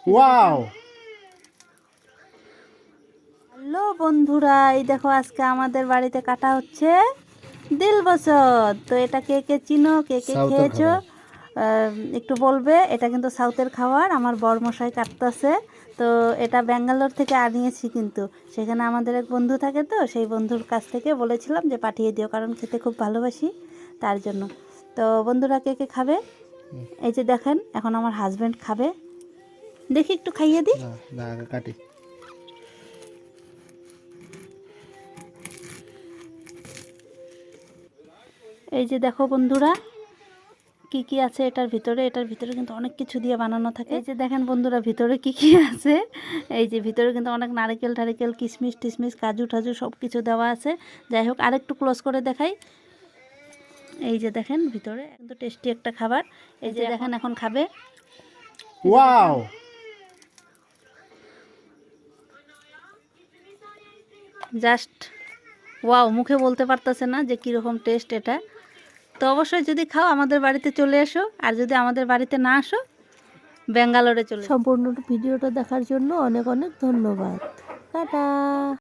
Wow. Hello বন্ধুরা, এই দেখো আজকে আমাদের বাড়িতে কাটা হচ্ছে দিল বছর। তো এটা কে কে চিনো, কে কে সাউথের খেয়েছো খাবার। একটু বলবে। এটা কিন্তু সাউথের খাবার, আমার বরমশাই কাটতেছে। তো এটা ব্যাঙ্গালোর থেকে আনিয়েছি, কিন্তু সেখানে আমাদের এক বন্ধু থাকে, তো সেই বন্ধুর কাছ থেকে বলেছিলাম যে পাঠিয়ে দিও, কারণ খেতে খুব ভালোবাসি তার জন্য। তো বন্ধুরা কে কে খাবে, এই যে দেখেন এখন আমার হাজব্যান্ড খাবে, দেখি একটু খাইয়ে দিই। না না, আগে কাটি। এই যে দেখো বন্ধুরা কি কি আছে এটার ভিতরে। এটার ভিতরে কিন্তু অনেক কিছু দিয়ে বানানো থাকে। এই যে দেখেন বন্ধুরা ভিতরে কি কি আছে। এই যে ভিতরে কিন্তু অনেক নারকেল টারকেল, কিশমিশ টিশমিশ, কাজু টাজু সব কিছু দেওয়া আছে। যাই হোক, আরেকটু ক্লোজ করে দেখাই। এই যে দেখেন ভিতরে কিন্তু টেস্টি একটা খাবার। এই যে দেখেন এখন খাবে। ওয়াও। জাস্ট ওয়াও, মুখে বলতে পারতেছে না যে কীরকম টেস্ট এটা। তো অবশ্যই যদি খাও আমাদের বাড়িতে চলে এসো, আর যদি আমাদের বাড়িতে না আসো ব্যাঙ্গালোরে চলে। সম্পূর্ণ ভিডিওটা দেখার জন্য অনেক অনেক ধন্যবাদ। টাটা।